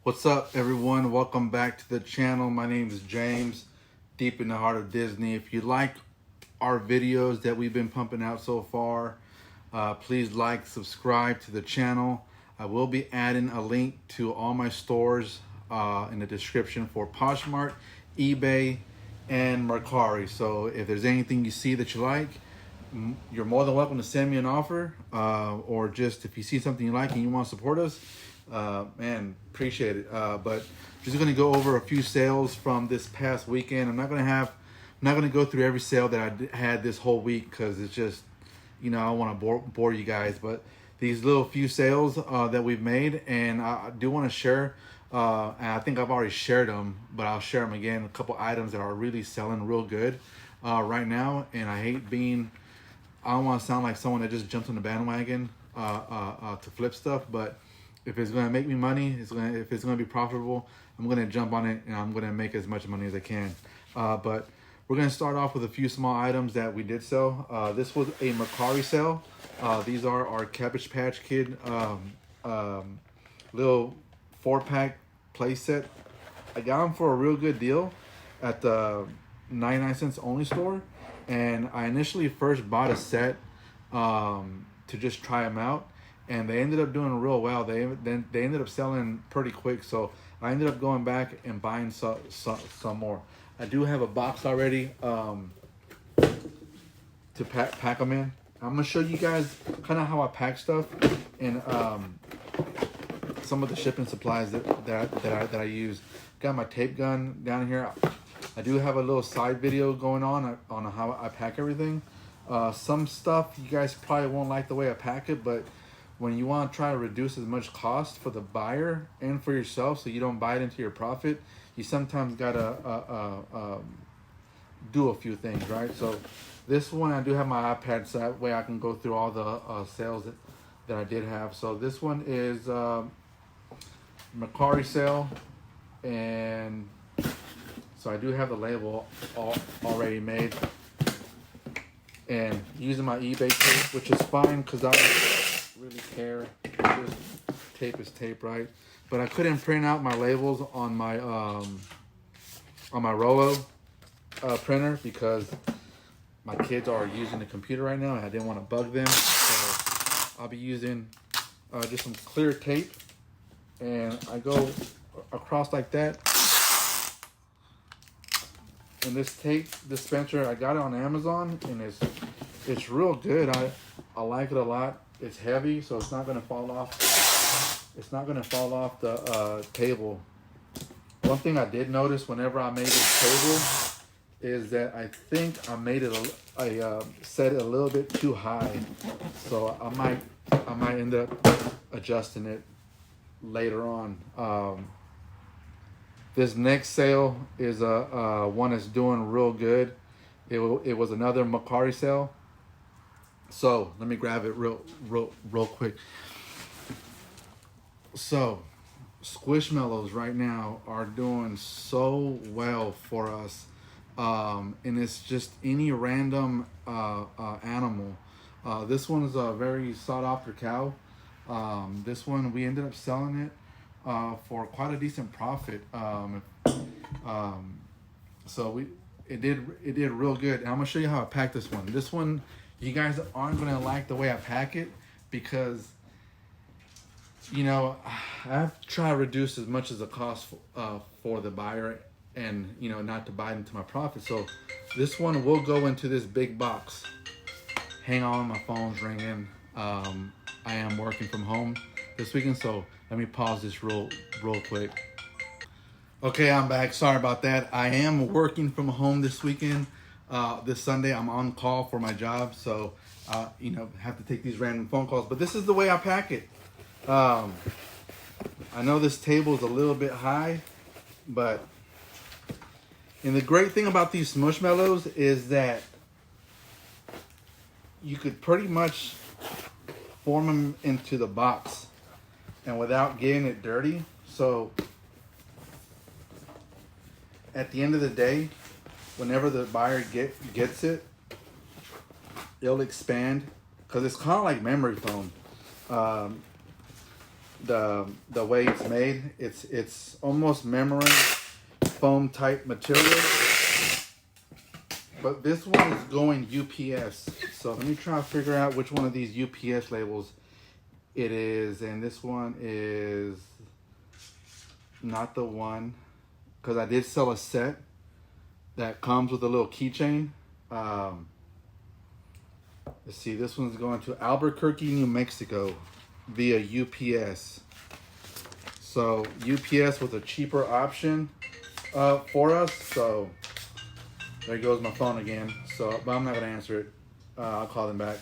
What's up, everyone? Welcome back to the channel. My name is James, deep in the heart of Disney. If you like our videos that we've been pumping out so far, please like, subscribe to the channel. I will be adding a link to all my stores in the description for Poshmark, eBay, and Mercari. So if there's anything you see that you like, you're more than welcome to send me an offer, or just if you see something you like and you want to support us, man, appreciate it. But just going to go over a few sales from this past weekend. I'm not going to go through every sale that I had this whole week, because it's just, you know, I don't want to bore you guys. But these little few sales that we've made, and I do want to share, and I think I've already shared them, but I'll share them again. A couple items that are really selling real good right now. And I hate being, I don't want to sound like someone that just jumps on the bandwagon to flip stuff, but if it's going to make me money, if it's going to be profitable, I'm going to jump on it and I'm going to make as much money as I can. But we're going to start off with a few small items that we did sell. This was a Makari sale. These are our Cabbage Patch Kid little 4-pack play set. I got them for a real good deal at the 99 cents only store. And I initially first bought a set to just try them out, and they ended up doing real well. They ended up selling pretty quick, so I ended up going back and buying some more. I do have a box already to pack them in. I'm gonna show you guys kind of how I pack stuff and some of the shipping supplies that I use. Got my tape gun down here. I do have a little side video going on how I pack everything. Some stuff you guys probably won't like the way I pack it, but when you want to try to reduce as much cost for the buyer and for yourself, so you don't buy it into your profit, you sometimes gotta do a few things, right? So this one, I do have my iPad, so that way I can go through all the sales that I did have. So this one is Makari sale, and so I do have the label already made, and using my eBay tape, which is fine because I don't really care. Just tape is tape, right? But I couldn't print out my labels on my Rollo printer because my kids are using the computer right now, and I didn't want to bug them. So I'll be using just some clear tape, and I go across like that. And this tape dispenser, I got it on Amazon, and it's real good. I like it a lot. It's heavy, so it's not gonna fall off. It's not gonna fall off the table. One thing I did notice whenever I made this table is that I think I made it I set it a little bit too high, so I might end up adjusting it later on. This next sale is one that's doing real good. It was another Makari sale. So let me grab it real quick. So Squishmallows right now are doing so well for us, and it's just any random animal. This one is a very sought after cow. This one we ended up selling it for quite a decent profit. So it did real good. And I'm gonna show you how I pack this one. This one, you guys aren't gonna like the way I pack it, because you know I have to try to reduce as much as the cost for the buyer, and you know, not to buy into my profit. So this one will go into this big box. Hang on, my phone's ringing. I am working from home this weekend, so let me pause this real quick. Okay, I'm back. Sorry about that. I am working from home this weekend. This Sunday, I'm on call for my job, so you know, have to take these random phone calls. But this is the way I pack it. I know this table is a little bit high, but and the great thing about these Smushmallows is that you could pretty much form them into the box and without getting it dirty. So at the end of the day, whenever the buyer gets it, it'll expand, because it's kind of like memory foam. the way it's made. It's almost memory foam type material, but this one is going UPS. So let me try to figure out which one of these UPS labels it is, and this one is not the one, because I did sell a set that comes with a little keychain. Let's see, this one's going to Albuquerque, New Mexico via UPS. So UPS was a cheaper option for us. So there goes my phone again. So, but I'm not gonna answer it. I'll call them back.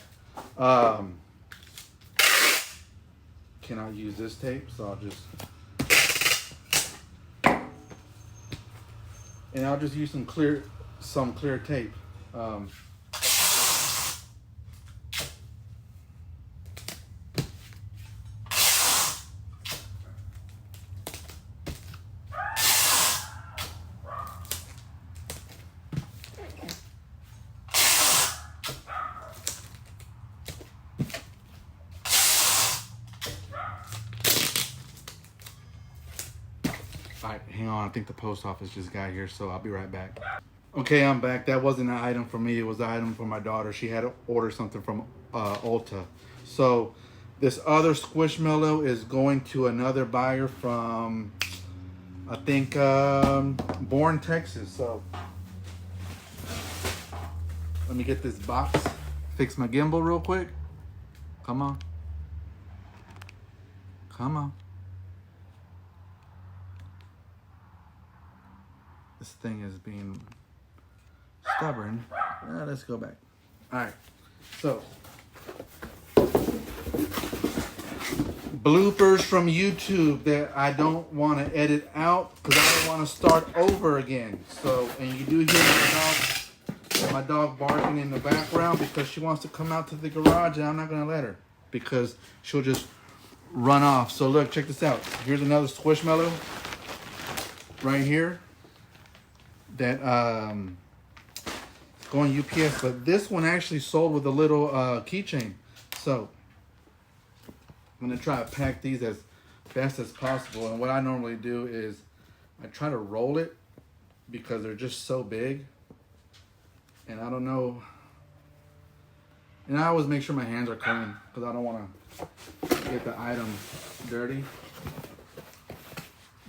Cannot use this tape, so I'll just, and I'll just use some clear tape. Alright, hang on, I think the post office just got here, so I'll be right back. Okay, I'm back. That wasn't an item for me, it was an item for my daughter. She had to order something from Ulta. So this other Squishmallow is going to another buyer from, I think, Bourne, Texas. So let me get this box, fix my gimbal real quick. Come on. Come on. This thing is being stubborn. Let's go back. All right. So, bloopers from YouTube that I don't want to edit out because I don't want to start over again. So, and you do hear my dog barking in the background because she wants to come out to the garage, and I'm not going to let her because she'll just run off. So look, check this out. Here's another Squishmallow right here that it's going UPS, but this one actually sold with a little keychain. So I'm gonna try to pack these as best as possible, and what I normally do is I try to roll it because they're just so big, and I don't know, and I always make sure my hands are clean because I don't want to get the item dirty.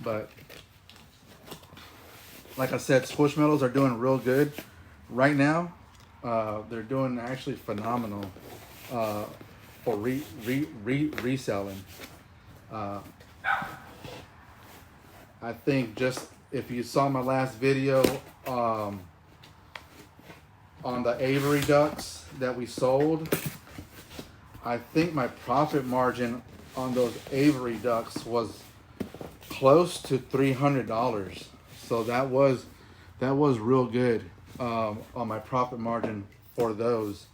But like I said, Squishmallows are doing real good right now. They're doing actually phenomenal for reselling. I think just if you saw my last video on the Avery ducks that we sold, I think my profit margin on those Avery ducks was close to $300. So that was real good on my profit margin for those.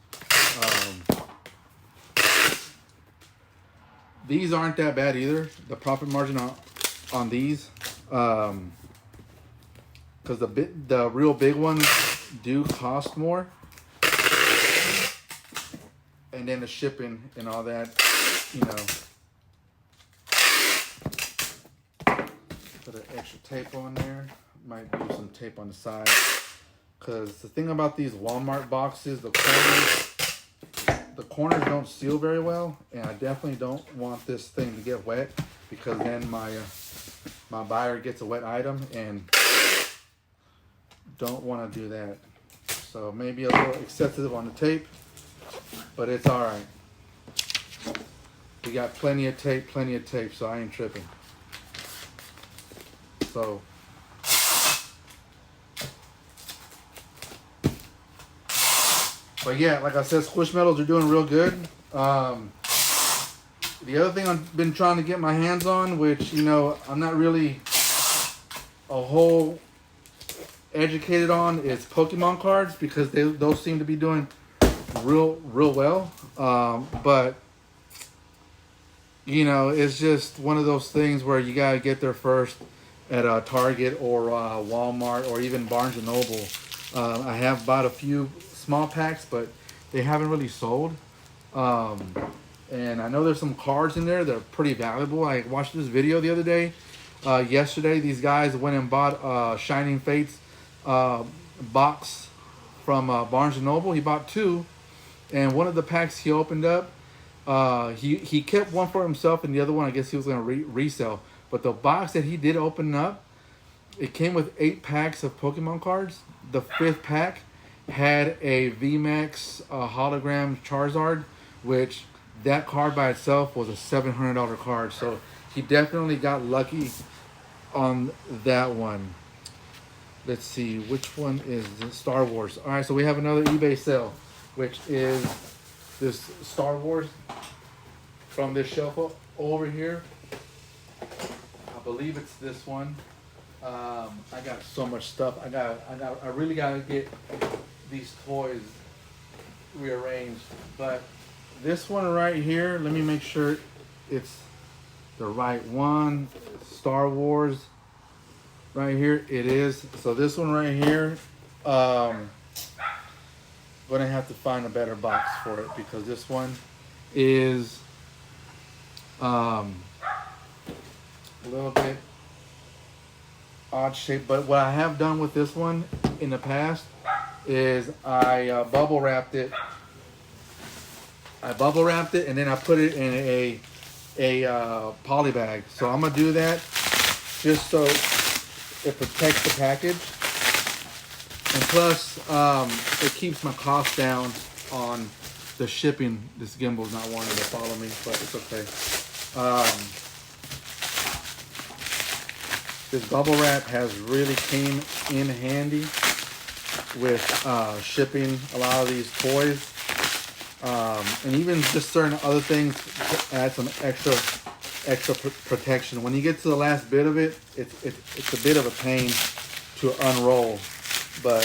These aren't that bad either. The profit margin on these, because the real big ones do cost more, and then the shipping and all that, you know. Put an extra tape on there. Might do some tape on the side, because the thing about these Walmart boxes, the corners don't seal very well, and I definitely don't want this thing to get wet, because then my buyer gets a wet item, and don't want to do that. So maybe a little excessive on the tape, but it's all right. We got plenty of tape, so I ain't tripping. So but yeah, like I said, Squishmallows are doing real good. The other thing I've been trying to get my hands on, which, you know, I'm not really a whole educated on, is Pokemon cards, because those seem to be doing real well. But you know, it's just one of those things where you gotta get there first at Target or Walmart or even Barnes & Noble. I have bought a few small packs, but they haven't really sold. And I know there's some cards in there that are pretty valuable. I watched this video the other day. Yesterday, these guys went and bought Shining Fates box from Barnes & Noble. He bought 2. And one of the packs he opened up, he kept one for himself, and the other one I guess he was going to resell. But the box that he did open up, it came with 8 packs of Pokemon cards. The 5th pack had a VMAX hologram Charizard, which that card by itself was a $700 card. So he definitely got lucky on that one. Let's see, which one is this? Star Wars. All right, so we have another eBay sale, which is this Star Wars from this shelf over here. I believe it's this one. I got so much stuff. I really gotta get these toys rearranged. But this one right here, let me make sure it's the right one. Star Wars right here, it is. So this one right here, gonna have to find a better box for it, because this one is a little bit odd shape. But what I have done with this one in the past is I bubble wrapped it. And then I put it in a poly bag. So I'm gonna do that just so it protects the package, and plus it keeps my cost down on the shipping. This gimbal's not wanting to follow me, but it's okay. This bubble wrap has really came in handy with shipping a lot of these toys, and even just certain other things to add some extra protection. When you get to the last bit of it, it's a bit of a pain to unroll, but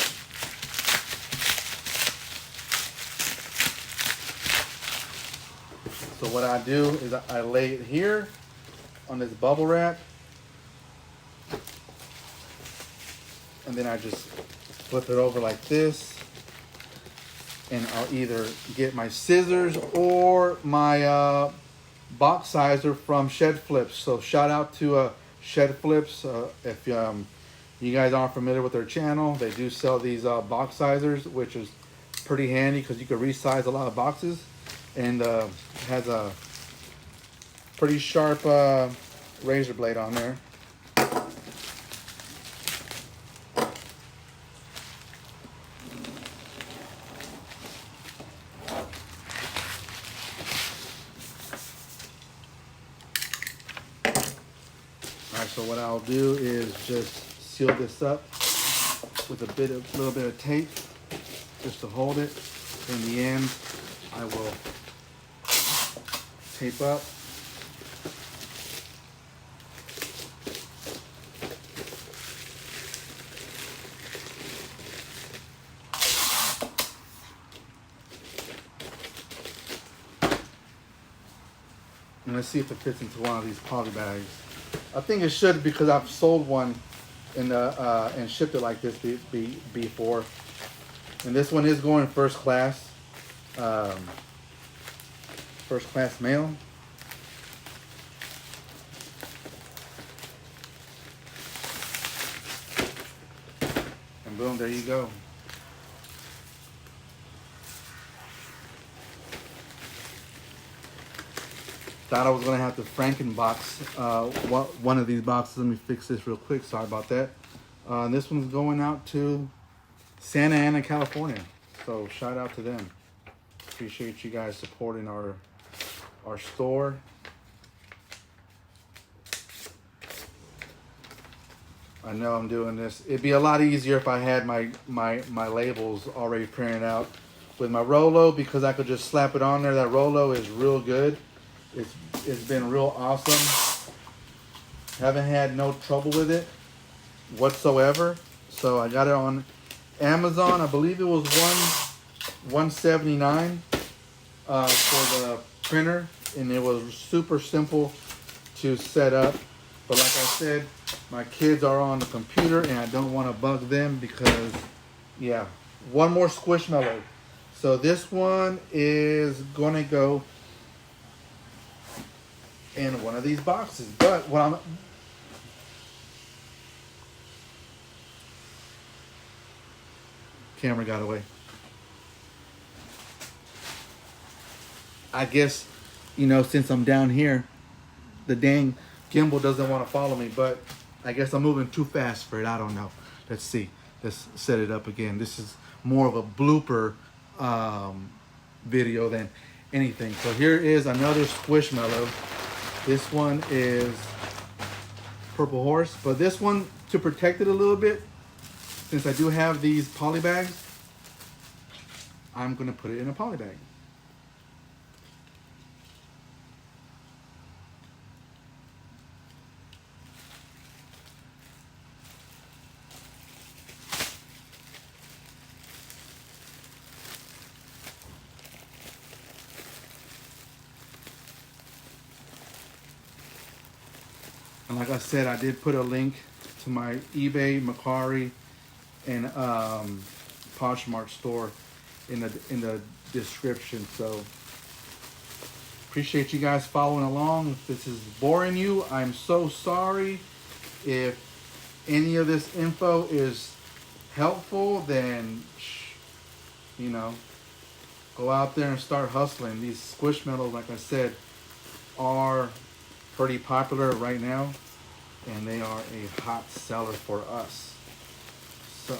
so what I do is I lay it here on this bubble wrap, and then I just flip it over like this, and I'll either get my scissors or my box sizer from Shed Flips. So shout out to Shed Flips. If you guys aren't familiar with their channel, they do sell these box sizers, which is pretty handy because you can resize a lot of boxes, and has a pretty sharp razor blade on there. So what I'll do is just seal this up with a little bit of tape just to hold it. In the end, I will tape up. And let's see if it fits into one of these poly bags. I think it should, because I've sold one and shipped it like this before. And this one is going first class mail. And boom, there you go. Thought I was gonna have to Frankenbox one of these boxes. Let me fix this real quick. Sorry about that. This one's going out to Santa Ana, California. So shout out to them. Appreciate you guys supporting our store. I know I'm doing this. It'd be a lot easier if I had my labels already printed out with my Rolo, because I could just slap it on there. That Rolo is real good. It's been real awesome. Haven't had no trouble with it whatsoever. So I got it on Amazon. I believe it was $179 for the printer, and it was super simple to set up. But like I said, my kids are on the computer and I don't want to bug them, because yeah, one more Squishmallow. So this one is gonna go in one of these boxes. But what camera got away. I guess, you know, since I'm down here, the dang gimbal doesn't want to follow me, but I guess I'm moving too fast for it. I don't know. Let's see. Let's set it up again. This is more of a blooper video than anything. So here is another Squishmallow. This one is Purple Horse, but this one, to protect it a little bit, since I do have these poly bags, I'm gonna put it in a poly bag. And like I said, I did put a link to my eBay, Makari, and Poshmark store in the description. So appreciate you guys following along. If this is boring you, I'm so sorry. If any of this info is helpful, then you know, go out there and start hustling. These Squishmallows, like I said, are pretty popular right now, and they are a hot seller for us. So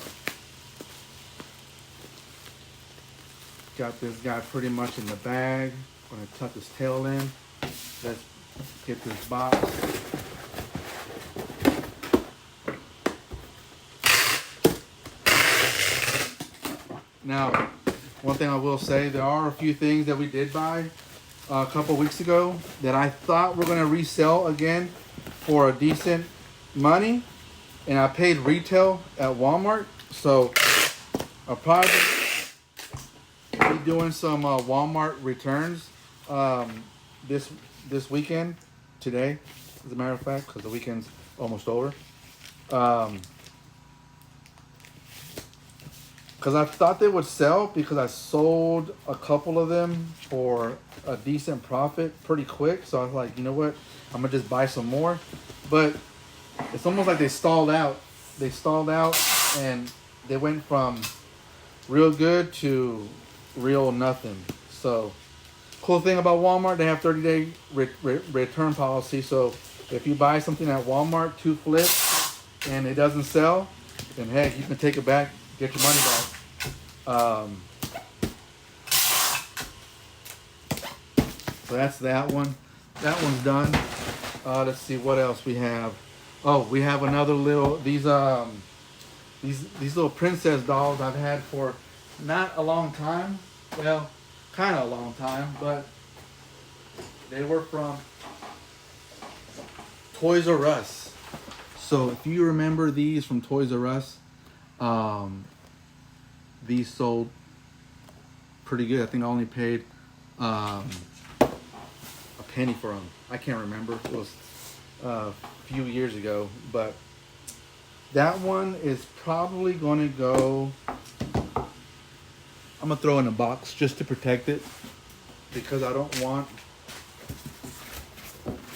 got this guy pretty much in the bag. I'm gonna tuck his tail in. Let's get this box. Now, one thing I will say, there are a few things that we did buy a couple weeks ago that I thought were going to resell again for a decent money, and I paid retail at Walmart. So I'll probably be doing some Walmart returns this weekend, today, as a matter of fact, because the weekend's almost over. Because I thought they would sell, because I sold a couple of them for a decent profit pretty quick. So I was like, you know what? I'm going to just buy some more. But it's almost like they stalled out. They stalled out, and they went from real good to real nothing. So cool thing about Walmart, they have 30-day return policy. So if you buy something at Walmart to flip and it doesn't sell, then heck, you can take it back, get your money back. So that's that one. That one's done. Let's see what else we have. Oh, we have another little, these little princess dolls I've had for not a long time. Well, kind of a long time, but they were from Toys R Us. So if you remember these from Toys R Us, these sold pretty good. I think I only paid a penny for them. I can't remember. It was a few years ago, but that one is probably going to go. I'm gonna throw in a box just to protect it, because I don't want.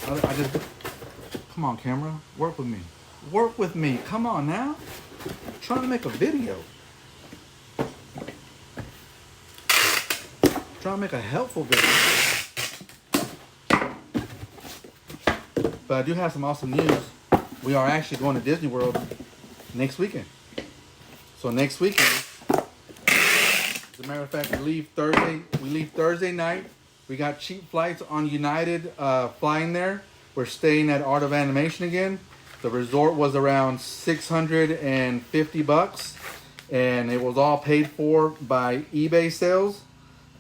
I just. Come on, camera. Work with me. Work with me. Come on now. I'm trying to make a video. Trying to make a helpful video. But I do have some awesome news. We are actually going to Disney World next weekend. So next weekend, as a matter of fact, we leave Thursday night. We got cheap flights on United flying there. We're staying at Art of Animation again. The resort was around $650, and it was all paid for by eBay sales.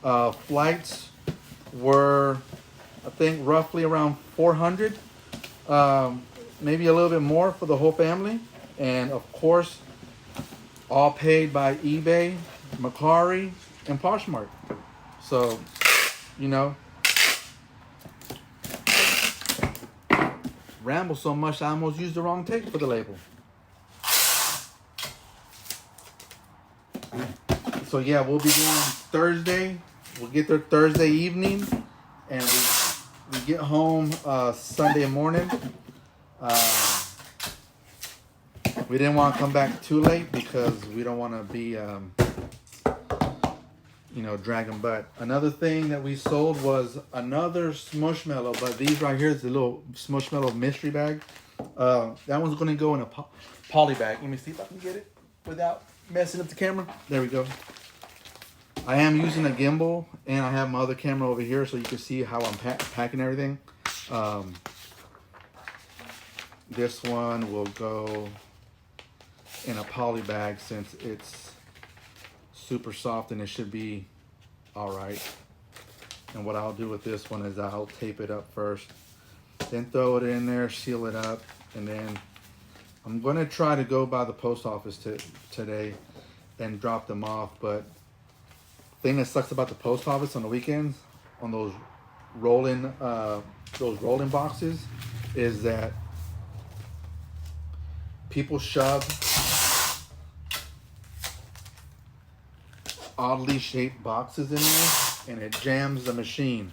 Flights were, I think, roughly around $400, maybe a little bit more for the whole family, and of course, all paid by eBay, Makari, and Poshmark. So, you know, ramble so much I almost used the wrong tape for the label. So yeah, we'll be going Thursday. We'll get there Thursday evening, and we get home Sunday morning. We didn't want to come back too late because we don't want to be, dragging butt. Another thing that we sold was another Smushmallow, but these right here is the little Smushmallow mystery bag. That one's going to go in a poly bag. Let me see if I can get it without messing up the camera. There we go. I am using a gimbal, and I have my other camera over here so you can see how I'm packing everything. This one will go in a poly bag since it's super soft, and it should be all right. And what I'll do with this one is I'll tape it up first, then throw it in there, seal it up, and then I'm going to try to go by the post office today and drop them off. But the thing that sucks about the post office on the weekends, on those rolling boxes, is that people shove oddly shaped boxes in there, and it jams the machine.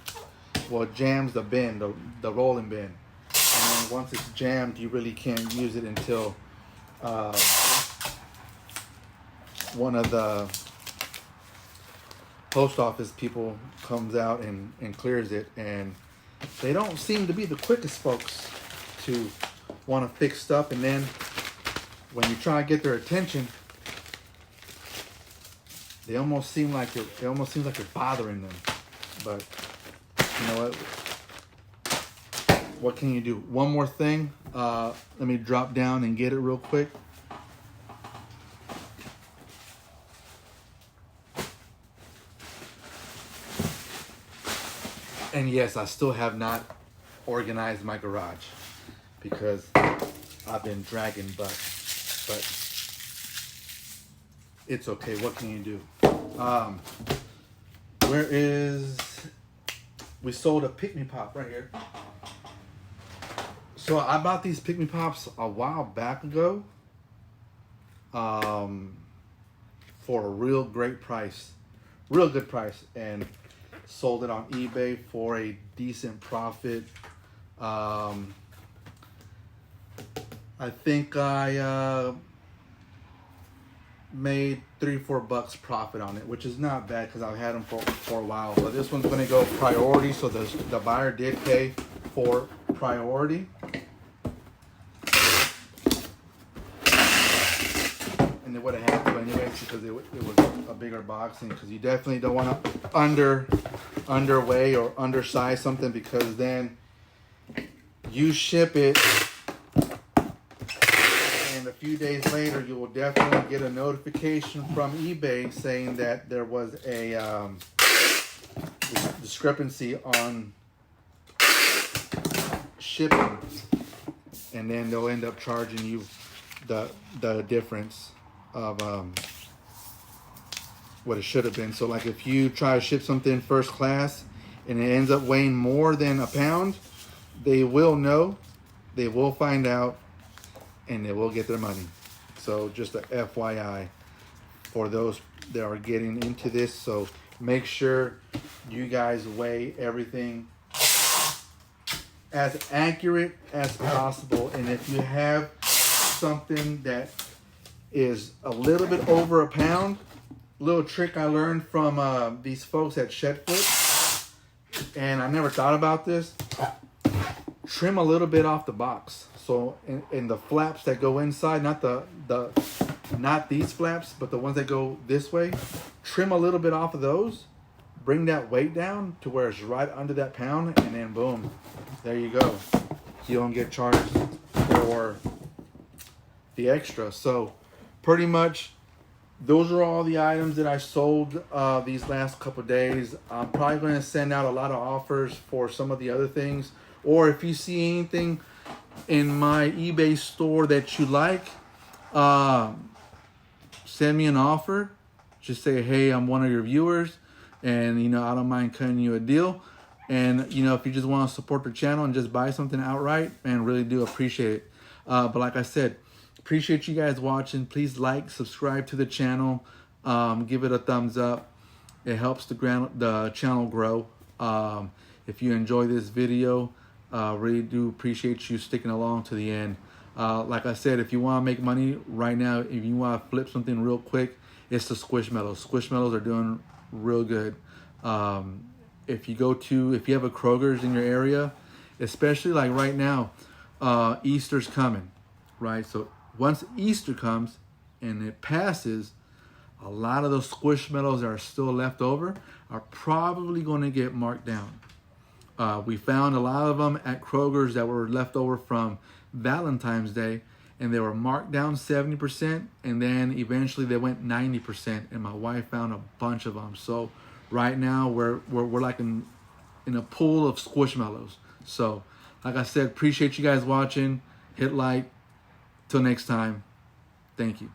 Well, it jams the bin, the rolling bin. And then once it's jammed, you really can't use it until one of the post office people comes out and clears it. And they don't seem to be the quickest folks to want to fix stuff. And then when you try to get their attention, they almost seem like it almost seems like you're bothering them. But you know what can you do? One more thing. Let me drop down and get it real quick. And yes, I still have not organized my garage because I've been dragging butt. But it's okay. What can you do? We sold a Pick-Me Pop right here. So I bought these Pick-Me Pops a while back ago for a real great price, real good price, and sold it on eBay for a decent profit. I think I made $3-4 profit on it, which is not bad because I've had them for a while. But this one's going to go priority, so the buyer did pay for priority. And they would have had to anyway because it was a bigger box, and because you definitely don't want to underweigh or undersize something, because then you ship it and a few days later you will definitely get a notification from eBay saying that there was a discrepancy on shipping, and then they'll end up charging you the difference of what it should have been. So like if you try to ship something first class and it ends up weighing more than a pound, they will know, they will find out, and they will get their money. So just a FYI for those that are getting into this. So make sure you guys weigh everything as accurate as possible. And if you have something that is a little bit over a pound, little trick I learned from these folks at Shedfoot, and I never thought about this. Trim a little bit off the box. So in the flaps that go inside, not these flaps, but the ones that go this way, trim a little bit off of those. Bring that weight down to where it's right under that pound, and then boom, there you go. You don't get charged for the extra. So pretty much those are all the items that I sold these last couple days. I'm probably going to send out a lot of offers for some of the other things. Or if you see anything in my eBay store that you like, send me an offer. Just say, hey, I'm one of your viewers, and I don't mind cutting you a deal. And if you just want to support the channel and just buy something outright, man, really do appreciate it. But like I said, appreciate you guys watching. Please like, subscribe to the channel, give it a thumbs up. It helps the channel grow. If you enjoy this video, really do appreciate you sticking along to the end. Like I said, if you want to make money right now, if you want to flip something real quick, it's the Squishmallows. Squishmallows are doing real good. If you have a Kroger's in your area, especially like right now, Easter's coming, right? So once Easter comes and it passes, a lot of those Squishmallows that are still left over are probably going to get marked down. We found a lot of them at Kroger's that were left over from Valentine's Day, and they were marked down 70%, and then eventually they went 90%, and my wife found a bunch of them. So right now we're like in a pool of Squishmallows. So like I said, appreciate you guys watching. Hit like. Till next time, thank you.